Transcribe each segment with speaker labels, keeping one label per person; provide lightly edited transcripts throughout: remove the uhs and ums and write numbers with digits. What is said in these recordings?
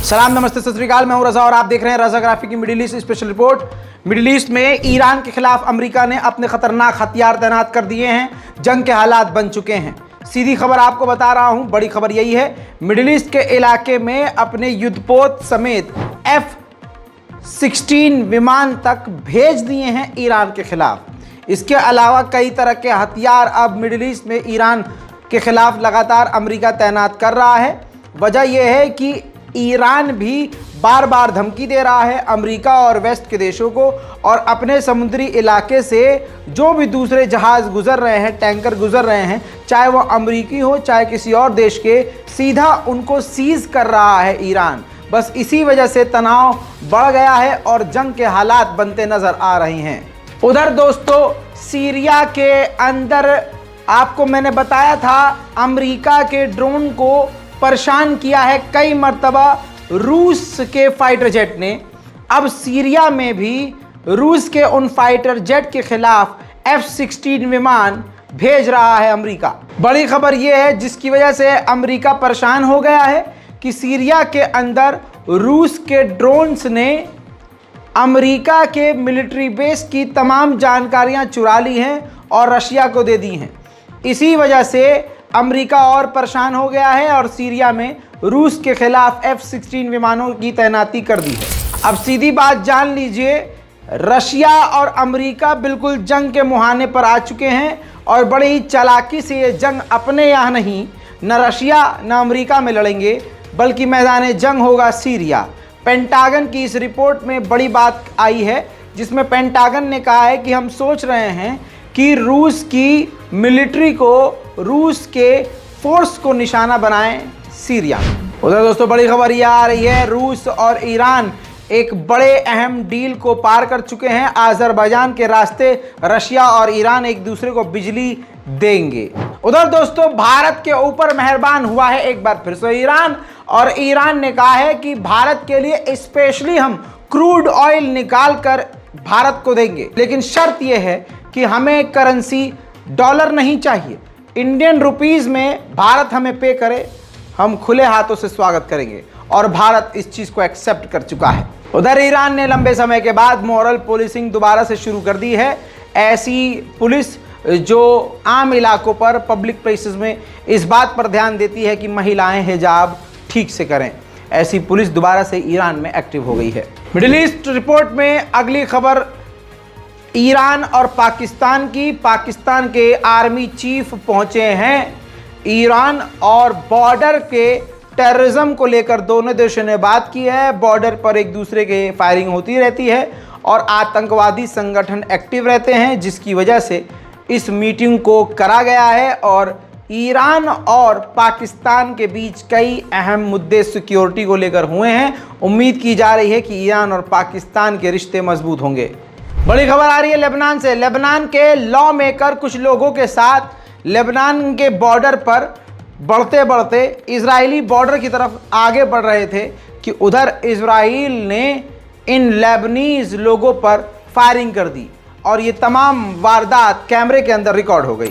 Speaker 1: सलाम, नमस्ते, सत श्री अकाल। मैं हूं रजा और आप देख रहे हैं रजाग्राफी की middle east special report. Middle east में ईरान के खिलाफ अमेरिका ने अपने खतरनाक हथियार तैनात कर दिए हैं। जंग के हालात बन चुके हैं। सीधी खबर आपको बता रहा हूं। बड़ी खबर यही है, मिडिल ईस्ट के इलाके में अपने युद्धपोत समेत F-16 विमान तक भेज दिए हैं ईरान के खिलाफ। इसके अलावा कई तरह के हथियार अब मिडिल ईस्ट में ईरान के खिलाफ लगातार अमेरिका तैनात कर रहा है। वजह यह है कि ईरान भी बार बार धमकी दे रहा है अमेरिका और वेस्ट के देशों को, और अपने समुद्री इलाके से जो भी दूसरे जहाज़ गुजर रहे हैं, टैंकर गुजर रहे हैं, चाहे वो अमेरिकी हो चाहे किसी और देश के, सीधा उनको सीज कर रहा है ईरान। बस इसी वजह से तनाव बढ़ गया है और जंग के हालात बनते नजर आ रहे हैं। उधर दोस्तों, सीरिया के अंदर आपको मैंने बताया था, अमेरिका के ड्रोन को परेशान किया है कई मर्तबा रूस के फाइटर जेट ने। अब सीरिया में भी रूस के उन फाइटर जेट के खिलाफ F-16 विमान भेज रहा है अमेरिका। बड़ी खबर यह है जिसकी वजह से अमेरिका परेशान हो गया है कि सीरिया के अंदर रूस के ड्रोन्स ने अमेरिका के मिलिट्री बेस की तमाम जानकारियां चुरा ली हैं और रशिया को दे दी हैं। इसी वजह से अमेरिका और परेशान हो गया है और सीरिया में रूस के खिलाफ F-16 विमानों की तैनाती कर दी है। अब सीधी बात जान लीजिए, रशिया और अमेरिका बिल्कुल जंग के मुहाने पर आ चुके हैं और बड़ी ही चालाकी से ये जंग अपने यहाँ नहीं, न रशिया न अमेरिका में लड़ेंगे, बल्कि मैदान जंग होगा सीरिया। पेंटागन की इस रिपोर्ट में बड़ी बात आई है जिसमें पेंटागन ने कहा है कि हम सोच रहे हैं कि रूस की मिलिट्री को, रूस के फोर्स को निशाना बनाएं सीरिया। उधर दोस्तों, बड़ी खबर यह आ रही है, रूस और ईरान एक बड़े अहम डील को पार कर चुके हैं। अजरबैजान के रास्ते रशिया और ईरान एक दूसरे को बिजली देंगे। उधर दोस्तों, भारत के ऊपर मेहरबान हुआ है एक बार फिर से ईरान, और ईरान ने कहा है कि भारत के लिए स्पेशली हम क्रूड ऑयल निकाल कर भारत को देंगे, लेकिन शर्त यह है कि हमें करेंसी डॉलर नहीं चाहिए, इंडियन रुपीस में भारत हमें पे करे, हम खुले हाथों से स्वागत करेंगे। और भारत इस चीज को एक्सेप्ट कर चुका है। उधर ईरान ने लंबे समय के बाद मॉरल पुलिसिंग दोबारा से शुरू कर दी है। ऐसी पुलिस जो आम इलाकों पर, पब्लिक प्लेसेस में इस बात पर ध्यान देती है कि महिलाएं हिजाब ठीक से करें, ऐसी पुलिस दोबारा से ईरान में एक्टिव हो गई है। मिडिल ईस्ट रिपोर्ट में अगली खबर ईरान और पाकिस्तान की। पाकिस्तान के आर्मी चीफ पहुंचे हैं ईरान और बॉर्डर के टेररिज्म को लेकर दोनों देशों ने बात की है। बॉर्डर पर एक दूसरे के फायरिंग होती रहती है और आतंकवादी संगठन एक्टिव रहते हैं, जिसकी वजह से इस मीटिंग को करा गया है। और ईरान और पाकिस्तान के बीच कई अहम मुद्दे सिक्योरिटी को लेकर हुए हैं। उम्मीद की जा रही है कि ईरान और पाकिस्तान के रिश्ते मजबूत होंगे। बड़ी खबर आ रही है लेबनान से। लेबनान के लॉ मेकर कुछ लोगों के साथ लेबनान के बॉर्डर पर बढ़ते बढ़ते इजरायली बॉर्डर की तरफ आगे बढ़ रहे थे कि उधर इजराइल ने इन लेबनीज लोगों पर फायरिंग कर दी और ये तमाम वारदात कैमरे के अंदर रिकॉर्ड हो गई।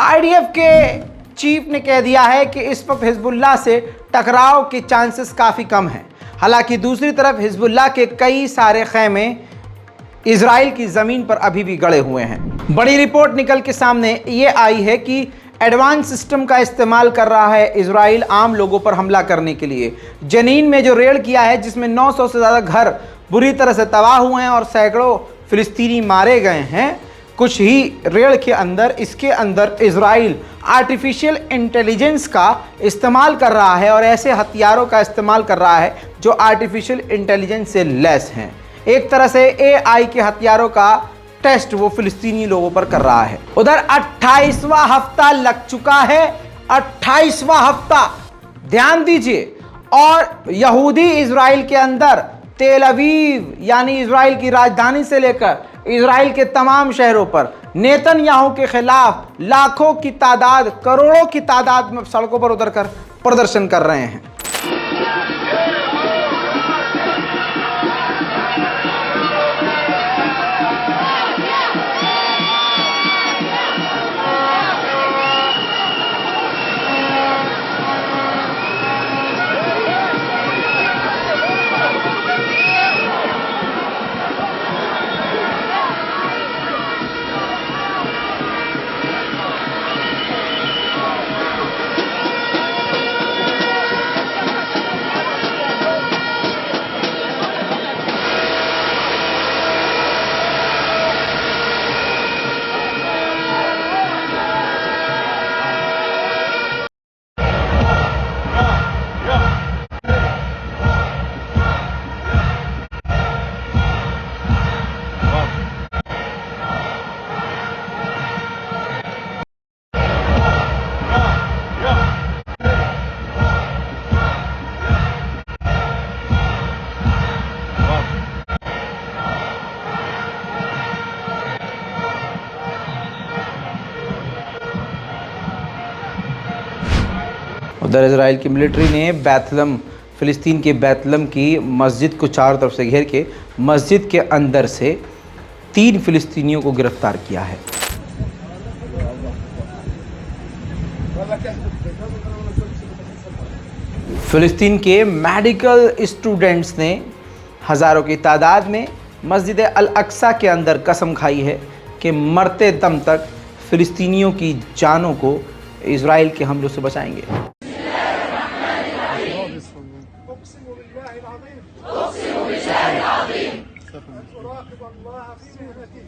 Speaker 1: आईडीएफ के चीफ ने कह दिया है कि इस वक्त हिजबुल्लाह से टकराव के चांसेस काफ़ी कम हैं। हालांकि दूसरी तरफ हिजबुल्लाह के कई सारे खैमे इजराइल की ज़मीन पर अभी भी गड़े हुए हैं। बड़ी रिपोर्ट निकल के सामने ये आई है कि एडवांस सिस्टम का इस्तेमाल कर रहा है इजराइल आम लोगों पर हमला करने के लिए। जनीन में जो रेड किया है, जिसमें 900 से ज़्यादा घर बुरी तरह से तबाह हुए हैं और सैकड़ों फिलिस्तीनी मारे गए हैं, कुछ ही रेड के अंदर इसके अंदर इजराइल आर्टिफिशियल इंटेलिजेंस का इस्तेमाल कर रहा है और ऐसे हथियारों का इस्तेमाल कर रहा है जो आर्टिफिशियल इंटेलिजेंस से लैस हैं। एक तरह से एआई के हथियारों का टेस्ट वो फिलिस्तीनी लोगों पर कर रहा है। उधर 28वां हफ्ता लग चुका है, 28वां हफ्ता, ध्यान दीजिए। और यहूदी इजराइल के अंदर तेल अवीव यानी इजराइल की राजधानी से लेकर इजराइल के तमाम शहरों पर नेतन्याहू के खिलाफ लाखों की तादाद, करोड़ों की तादाद में सड़कों पर उतरकर प्रदर्शन कर रहे हैं। उधर इजराइल की मिलिट्री ने बैतलम, फ़िलिस्तीन के बैतलम की मस्जिद को चारों तरफ से घेर के मस्जिद के अंदर से 3 फ़िलिस्तीनियों को गिरफ्तार किया है। फ़िलिस्तीन के मेडिकल स्टूडेंट्स ने हज़ारों की तादाद में मस्जिद अल अक्सा के अंदर कसम खाई है कि मरते दम तक फ़िलिस्तीनियों की जानों को इजराइल के हमलों से बचाएंगे।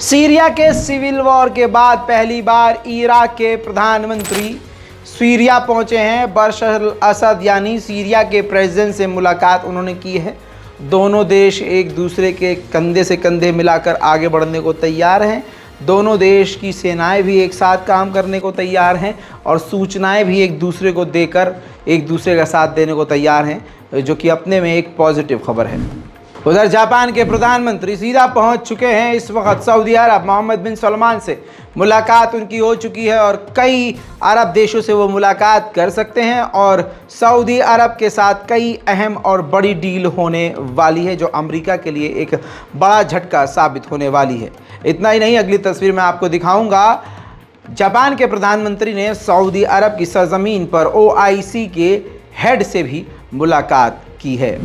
Speaker 1: सीरिया के सिविल वॉर के बाद पहली बार इराक के प्रधानमंत्री सीरिया पहुंचे हैं। बशर अल असद यानी सीरिया के प्रेसिडेंट से मुलाकात उन्होंने की है। दोनों देश एक दूसरे के कंधे से कंधे मिलाकर आगे बढ़ने को तैयार हैं। दोनों देश की सेनाएं भी एक साथ काम करने को तैयार हैं और सूचनाएं भी एक दूसरे को देकर एक दूसरे का साथ देने को तैयार हैं, जो कि अपने में एक पॉजिटिव खबर है। उधर जापान के प्रधानमंत्री सीधा पहुंच चुके हैं इस वक्त सऊदी अरब। मोहम्मद बिन सलमान से मुलाकात उनकी हो चुकी है और कई अरब देशों से वो मुलाकात कर सकते हैं और सऊदी अरब के साथ कई अहम और बड़ी डील होने वाली है, जो अमेरिका के लिए एक बड़ा झटका साबित होने वाली है। इतना ही नहीं, अगली तस्वीर में आपको दिखाऊंगा, जापान के प्रधानमंत्री ने सऊदी अरब की सरजमीन पर OIC के हेड से भी मुलाकात की है।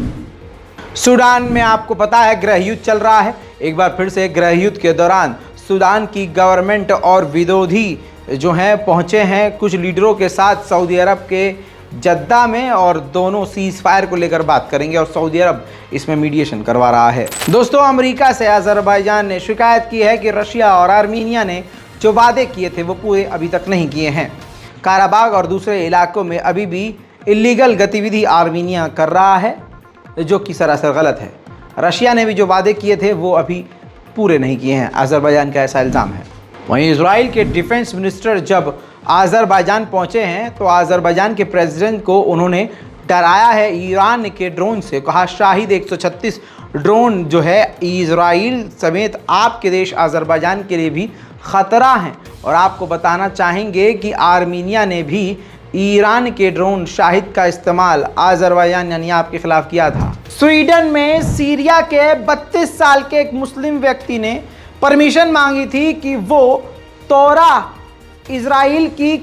Speaker 1: सूडान में आपको पता है गृह युद्ध चल रहा है। एक बार फिर से गृह युद्ध के दौरान सूडान की गवर्नमेंट और विरोधी जो हैं पहुंचे हैं कुछ लीडरों के साथ सऊदी अरब के जद्दा में और दोनों सीज़ फायर को लेकर बात करेंगे और सऊदी अरब इसमें मीडिएशन करवा रहा है। दोस्तों, अमेरिका से अज़रबैजान ने शिकायत की है कि रशिया और आर्मीनिया ने जो वादे किए थे वो पूरे अभी तक नहीं किए हैं। काराबाग और दूसरे इलाकों में अभी भी इलीगल गतिविधि आर्मीनिया कर रहा है, जो कि सरासर गलत है। रशिया ने भी जो वादे किए थे वो अभी पूरे नहीं किए हैं, अज़रबैजान का ऐसा इल्ज़ाम है। वहीं इजराइल के डिफेंस मिनिस्टर जब अज़रबैजान पहुंचे हैं तो अज़रबैजान के प्रेसिडेंट को उन्होंने डराया है ईरान के ड्रोन से। कहा शाहिद 136 ड्रोन जो है इजराइल समेत आपके देश अज़रबैजान के लिए भी ख़तरा हैं। और आपको बताना चाहेंगे कि आर्मीनिया ने भी ईरान के ड्रोन शाहिद का इस्तेमाल अज़रबैजान यानी आपके खिलाफ किया था। स्वीडन में सीरिया के 32 साल के एक मुस्लिम व्यक्ति ने परमिशन मांगी थी कि वो तौरा इजराइल की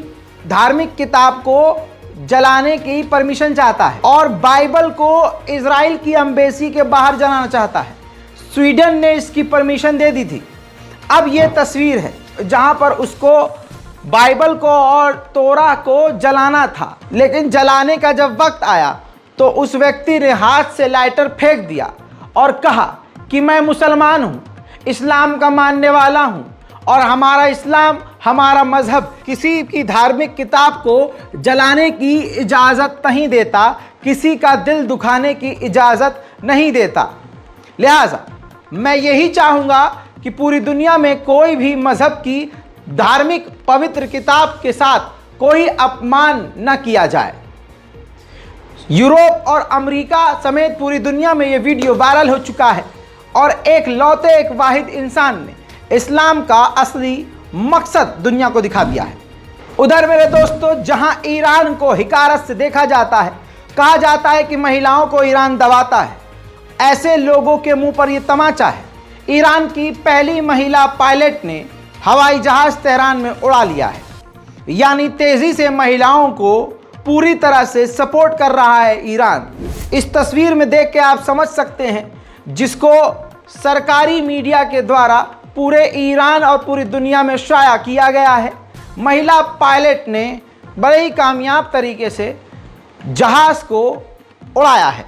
Speaker 1: धार्मिक किताब को जलाने की परमिशन चाहता है और बाइबल को इजराइल की एम्बेसी के बाहर जलाना चाहता है। स्वीडन ने इसकी परमिशन दे दी थी। अब ये तस्वीर है जहां पर उसको बाइबल को और तोरा को जलाना था, लेकिन जलाने का जब वक्त आया तो उस व्यक्ति ने हाथ से लाइटर फेंक दिया और कहा कि मैं मुसलमान हूं, इस्लाम का मानने वाला हूं और हमारा इस्लाम, हमारा मजहब किसी की धार्मिक किताब को जलाने की इजाज़त नहीं देता, किसी का दिल दुखाने की इजाज़त नहीं देता। लिहाजा मैं यही चाहूँगा कि पूरी दुनिया में कोई भी मजहब की धार्मिक पवित्र किताब के साथ कोई अपमान न किया जाए। यूरोप और अमेरिका समेत पूरी दुनिया में ये वीडियो वायरल हो चुका है और एक वाहिद इंसान ने इस्लाम का असली मकसद दुनिया को दिखा दिया है। उधर मेरे दोस्तों, जहां ईरान को हिकारत से देखा जाता है, कहा जाता है कि महिलाओं को ईरान दबाता है, ऐसे लोगों के मुंह पर यह तमाचा है। ईरान की पहली महिला पायलट ने हवाई जहाज तेहरान में उड़ा लिया है, यानी तेजी से महिलाओं को पूरी तरह से सपोर्ट कर रहा है ईरान। इस तस्वीर में देख के आप समझ सकते हैं, जिसको सरकारी मीडिया के द्वारा पूरे ईरान और पूरी दुनिया में शाया किया गया है। महिला पायलट ने बड़े ही कामयाब तरीके से जहाज को उड़ाया है।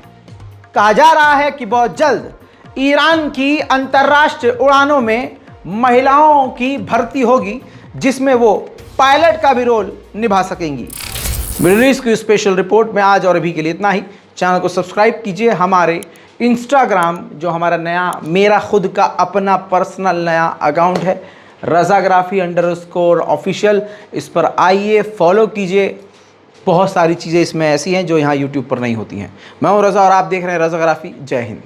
Speaker 1: कहा जा रहा है कि बहुत जल्द ईरान की अंतर्राष्ट्रीय उड़ानों में महिलाओं की भर्ती होगी, जिसमें वो पायलट का भी रोल निभा सकेंगी। मिडिल ईस्ट की स्पेशल रिपोर्ट में आज और अभी के लिए इतना ही। चैनल को सब्सक्राइब कीजिए। हमारे इंस्टाग्राम जो हमारा नया, मेरा खुद का अपना पर्सनल नया अकाउंट है, रज़ाग्राफी_ऑफिशियल, इस पर आइए, फॉलो कीजिए। बहुत सारी चीज़ें इसमें ऐसी हैं जो यहाँ यूट्यूब पर नहीं होती हैं। मैं हूँ रज़ा और आप देख रहे हैं रज़ाग्राफी। जय हिंद।